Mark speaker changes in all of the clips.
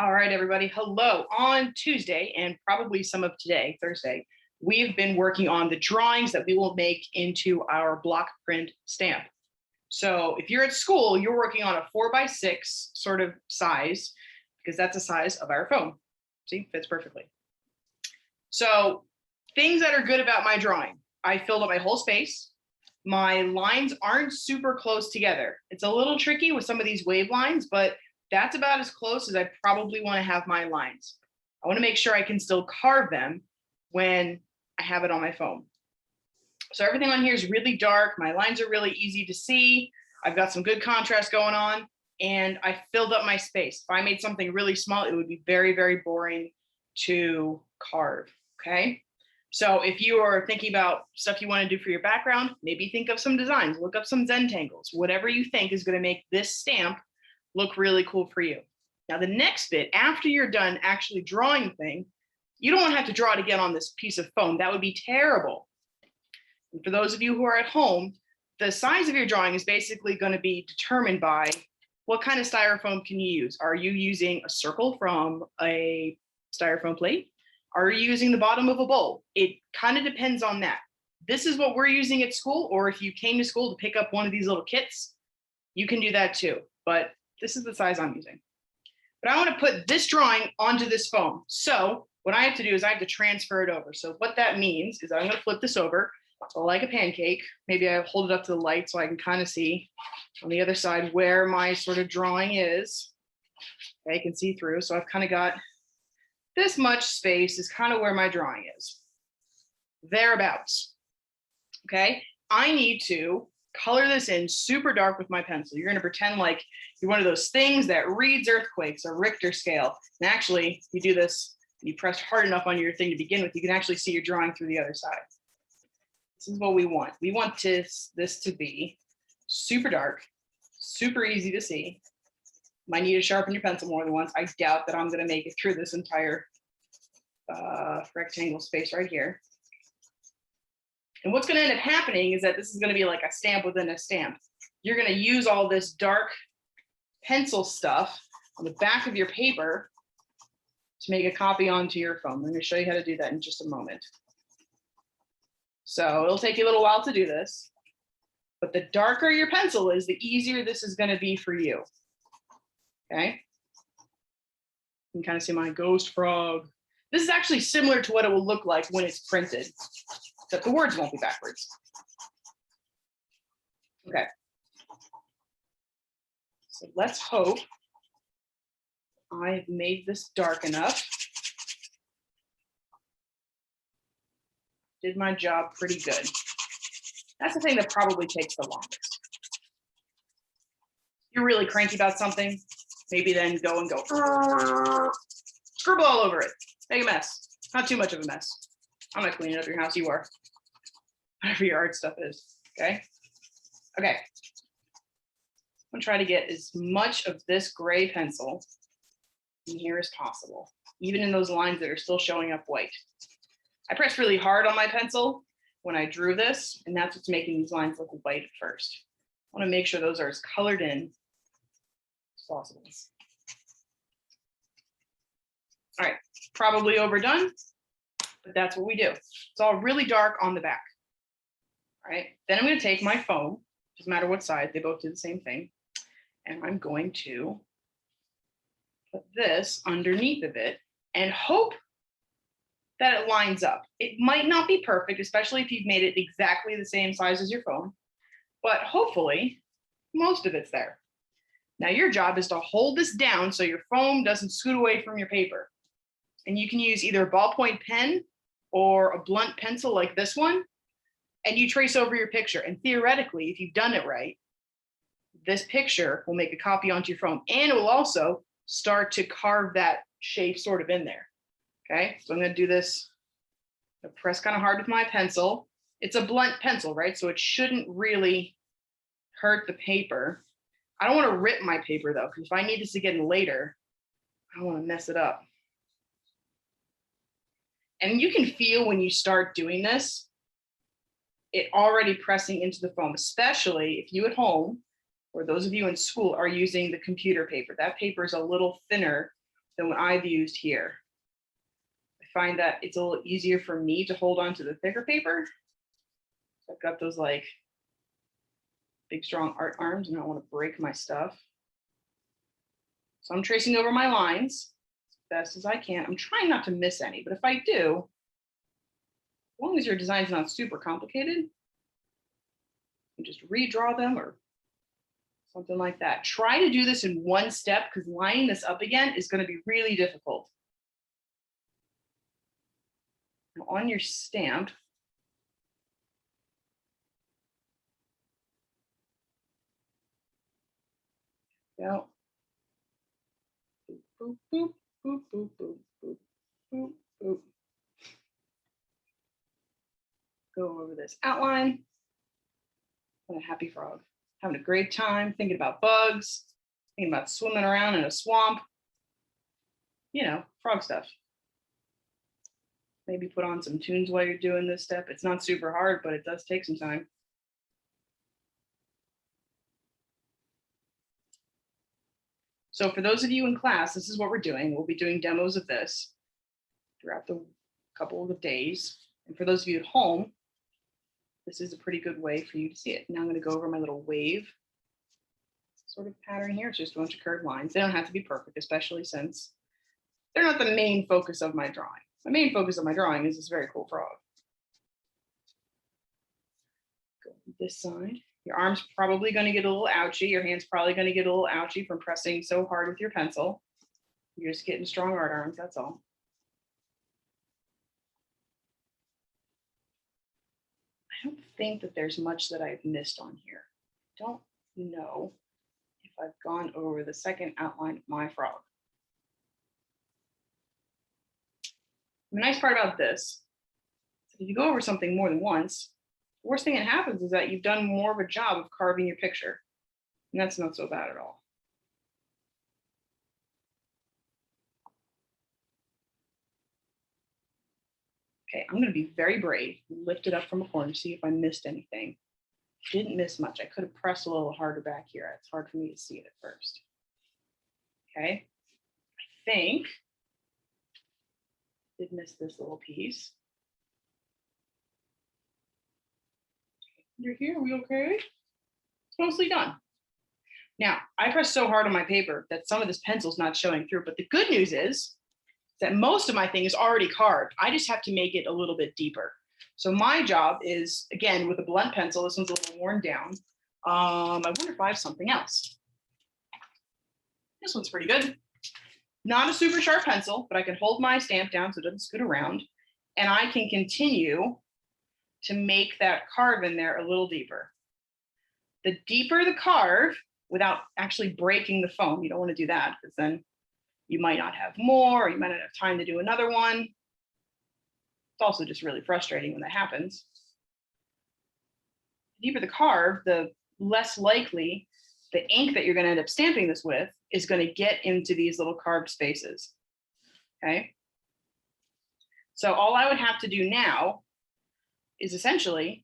Speaker 1: All right, everybody. Hello. On Tuesday and probably some of today, Thursday, we've been working on the drawings that we will make into our block print stamp. So if you're at school, you're working on a 4x6 sort of size because that's the size of our phone. See, fits perfectly. So things that are good about my drawing. I filled up my whole space. My lines aren't super close together. It's a little tricky with some of these wave lines, but that's about as close as I probably want to have my lines. I want to make sure I can still carve them when I have it on my phone. So everything on here is really dark. My lines are really easy to see. I've got some good contrast going on, and I filled up my space. If I made something really small, it would be very, very boring to carve, okay? So if you are thinking about stuff you want to do for your background, maybe think of some designs, look up some Zentangles, whatever you think is going to make this stamp look really cool for you. Now, the next bit, after you're done actually drawing the thing, you don't want to have to draw it again on this piece of foam. That would be terrible. And for those of you who are at home, the size of your drawing is basically going to be determined by what kind of styrofoam can you use. Are you using a circle from a styrofoam plate? Are you using the bottom of a bowl? It kind of depends on that. This is what we're using at school, or if you came to school to pick up one of these little kits, you can do that too. But this is the size I'm using. But I want to put this drawing onto this foam. So what I have to do is I have to transfer it over. So what that means is I'm going to flip this over like a pancake. Maybe I hold it up to the light so I can kind of see on the other side where my sort of drawing is. Okay, I can see through. So I've kind of got this much space is kind of where my drawing is. Thereabouts. Okay, I need to color this in super dark with my pencil. You're going to pretend like you're one of those things that reads earthquakes or Richter scale. And actually, you do this, you press hard enough on your thing to begin with, you can actually see your drawing through the other side. This is what we want. We want this to be super dark, super easy to see. Might need to sharpen your pencil more than once. I doubt that I'm going to make it through this entire rectangle space right here. And what's going to end up happening is that this is going to be like a stamp within a stamp. You're going to use all this dark pencil stuff on the back of your paper to make a copy onto your phone. I'm going to show you how to do that in just a moment. So it'll take you a little while to do this, but the darker your pencil is, the easier this is going to be for you. Okay. You can kind of see my ghost frog. This is actually similar to what it will look like when it's printed, except the words won't be backwards. Okay. So let's hope I've made this dark enough. Did my job pretty good. That's the thing that probably takes the longest. You're really cranky about something, maybe then go and go, scribble all over it, make a mess. Not too much of a mess. I'm not cleaning up your house, you are. Whatever your art stuff is, okay? Okay. I'm gonna try to get as much of this gray pencil in here as possible, even in those lines that are still showing up white. I pressed really hard on my pencil when I drew this, and that's what's making these lines look white at first. I want to make sure those are as colored in as possible. All right, probably overdone, but that's what we do. It's all really dark on the back. All right, then I'm going to take my foam, doesn't matter what side, they both do the same thing, and I'm going to put this underneath of it and hope that it lines up. It might not be perfect, especially if you've made it exactly the same size as your foam, but hopefully most of it's there. Now your job is to hold this down so your foam doesn't scoot away from your paper. And you can use either a ballpoint pen or a blunt pencil like this one, and you trace over your picture. And theoretically, if you've done it right, this picture will make a copy onto your foam, and it will also start to carve that shape sort of in there. Okay, so I'm going to do this. I press kind of hard with my pencil. It's a blunt pencil, right? So it shouldn't really hurt the paper. I don't want to rip my paper though, because if I need this again later, I don't want to mess it up. And you can feel when you start doing this, it already pressing into the foam, especially if you at home, or those of you in school, are using the computer paper. That paper is a little thinner than what I've used here. I find that it's a little easier for me to hold on to the thicker paper. So I've got those like big, strong art arms and I don't want to break my stuff. So I'm tracing over my lines as best as I can. I'm trying not to miss any, but if I do, as long as your design's not super complicated, you just redraw them or something like that. Try to do this in one step because lining this up again is going to be really difficult. Now on your stamp, go. Boop, boop, boop, boop, boop, boop, boop, boop. Go over this outline. What a happy frog. Having a great time, thinking about bugs, thinking about swimming around in a swamp. You know, frog stuff. Maybe put on some tunes while you're doing this step. It's not super hard, but it does take some time. So for those of you in class, this is what we're doing. We'll be doing demos of this throughout the couple of days. And for those of you at home, this is a pretty good way for you to see it. Now I'm going to go over my little wave sort of pattern here. It's just a bunch of curved lines. They don't have to be perfect, especially since they're not the main focus of my drawing. The main focus of my drawing is this very cool frog. Go this side. Your arm's probably going to get a little ouchy. Your hand's probably going to get a little ouchy from pressing so hard with your pencil. You're just getting strong art arms, that's all. I don't think that there's much that I've missed on here. I don't know if I've gone over the second outline of my frog. The nice part about this, if you go over something more than once, the worst thing that happens is that you've done more of a job of carving your picture. And that's not so bad at all. Okay, I'm going to be very brave, lift it up from a corner, see if I missed anything. Didn't miss much. I could have pressed a little harder back here. It's hard for me to see it at first. Okay, I think I did miss this little piece. You're here, are we okay? It's mostly done. Now, I pressed so hard on my paper that some of this pencil's not showing through, but the good news is that most of my thing is already carved. I just have to make it a little bit deeper. So my job is, again, with a blunt pencil, this one's a little worn down. I wonder if I have something else. This one's pretty good. Not a super sharp pencil, but I can hold my stamp down so it doesn't scoot around. And I can continue to make that carve in there a little deeper. The deeper the carve, without actually breaking the foam, you don't want to do that because then you might not have more, or you might not have time to do another one. It's also just really frustrating when that happens. The deeper the carve, the less likely the ink that you're going to end up stamping this with is going to get into these little carved spaces. Okay. So all I would have to do now is essentially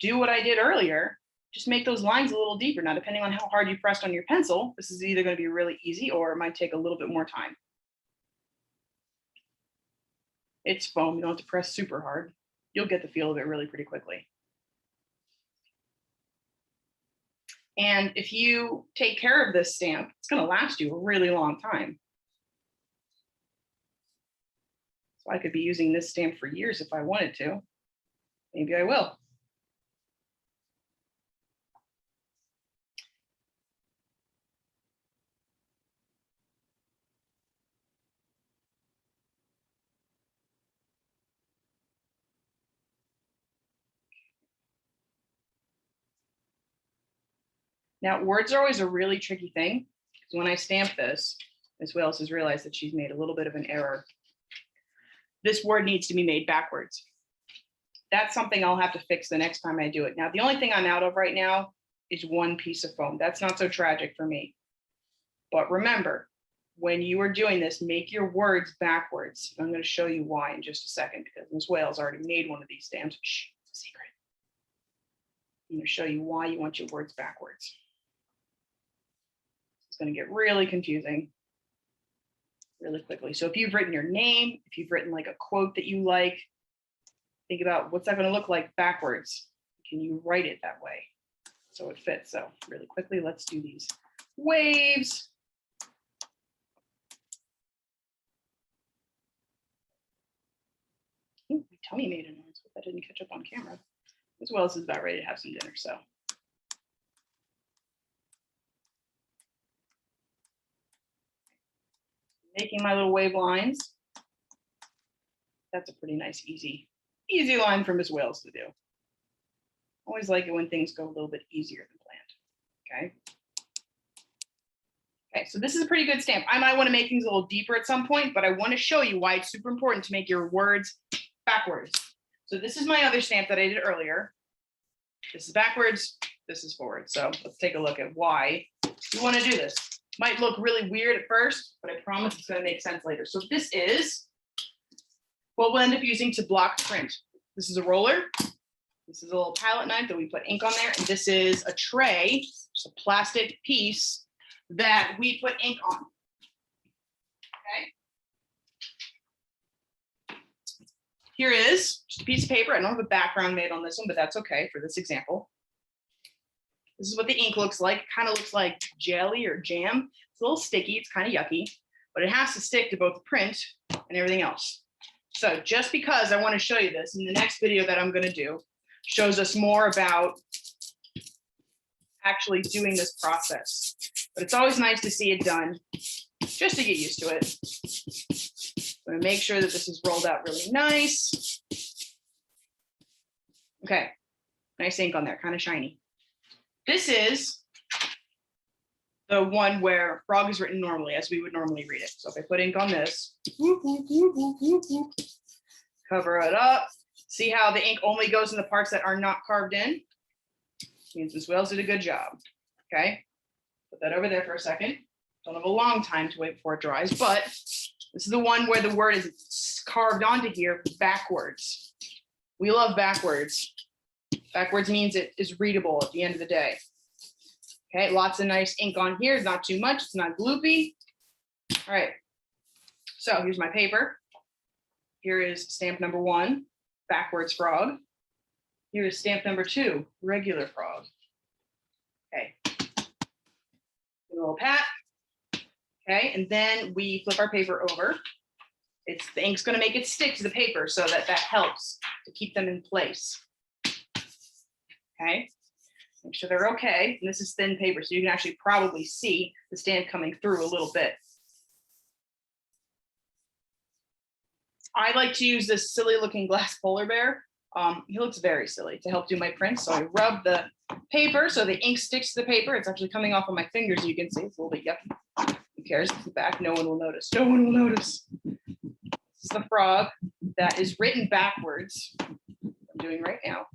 Speaker 1: do what I did earlier, just make those lines a little deeper. Now, depending on how hard you pressed on your pencil, this is either going to be really easy or it might take a little bit more time. It's foam, you don't have to press super hard. You'll get the feel of it really pretty quickly. And if you take care of this stamp, it's going to last you a really long time. So I could be using this stamp for years if I wanted to. Maybe I will. Now, words are always a really tricky thing, because when I stamp this, Ms. Wales has realized that she's made a little bit of an error. This word needs to be made backwards. That's something I'll have to fix the next time I do it. Now, the only thing I'm out of right now is one piece of foam. That's not so tragic for me. But remember, when you are doing this, make your words backwards. I'm going to show you why in just a second, because Ms. Wales already made one of these stamps. Shh, it's a secret. I'm going to show you why you want your words backwards. It's going to get really confusing. really quickly. So if you've written your name, if you've written like a quote that you like, think about what's that going to look like backwards. Can you write it that way so it fits? So really quickly, let's do these waves. Ooh, my tummy made a noise, but that didn't catch up on camera. As well as is about ready to have some dinner. So making my little wave lines. That's a pretty nice, easy line for Miss Wales to do. Always like it when things go a little bit easier than planned. Okay, so this is a pretty good stamp. I might want to make things a little deeper at some point, but I want to show you why it's super important to make your words backwards. So this is my other stamp that I did earlier. This is backwards, this is forward. So let's take a look at why you want to do this. Might look really weird at first, but I promise it's going to make sense later. So this is what we'll end up using to block print. This is a roller. This is a little palette knife that we put ink on there. And this is a tray, just a plastic piece that we put ink on. Okay. Here is just a piece of paper. I don't have a background made on this one, but that's okay for this example. This is what the ink looks like. It kind of looks like jelly or jam. It's a little sticky. It's kind of yucky, but it has to stick to both the print and everything else. So just because I want to show you this, in the next video that I'm going to do shows us more about actually doing this process. But it's always nice to see it done just to get used to it. I'm going to make sure that this is rolled out really nice. Okay, nice ink on there, kind of shiny. This is the one where frog is written normally, as we would normally read it. So if I put ink on this, whoop, whoop, whoop, whoop, whoop, whoop, cover it up. See how the ink only goes in the parts that are not carved in? Means Miss Wales did a good job. Okay, put that over there for a second. Don't have a long time to wait before it dries, but this is the one where the word is carved onto here backwards. We love backwards. Backwards means it is readable at the end of the day. Okay, lots of nice ink on here, not too much, it's not gloopy. All right, so here's my paper. Here is stamp number 1, backwards frog. Here is stamp number 2, regular frog. Okay, a little pat. Okay, and then we flip our paper over. The ink's gonna make it stick to the paper so that helps to keep them in place. Okay, make sure they're okay. And this is thin paper, so you can actually probably see the stamp coming through a little bit. I like to use this silly looking glass polar bear. He looks very silly to help do my prints. So I rub the paper so the ink sticks to the paper. It's actually coming off of my fingers, you can see. It's a little bit yucky. Who cares? It's the back, no one will notice. No one will notice. This is the frog that is written backwards. I'm doing right now.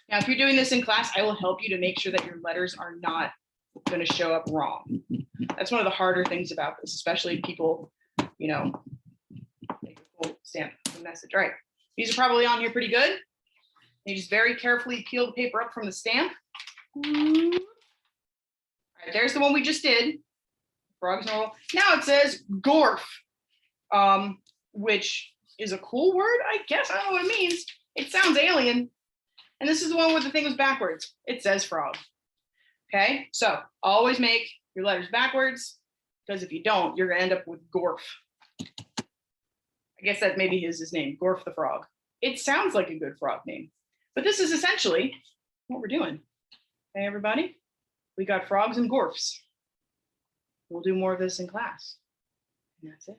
Speaker 1: Now, if you're doing this in class, I will help you to make sure that your letters are not going to show up wrong. That's one of the harder things about this, especially if people, you know, make a full stamp the message. All right, these are probably on here pretty good. You just very carefully peel the paper up from the stamp. All right, there's the one we just did. Frog's normal. Now it says gorf, which is a cool word, I guess. I don't know what it means. It sounds alien. And this is the one where the thing was backwards. It says frog. Okay, so always make your letters backwards, because if you don't, you're gonna end up with Gorf. I guess that maybe is his name, Gorf the frog. It sounds like a good frog name, but this is essentially what we're doing. Okay, everybody, we got frogs and Gorfs. We'll do more of this in class. And that's it.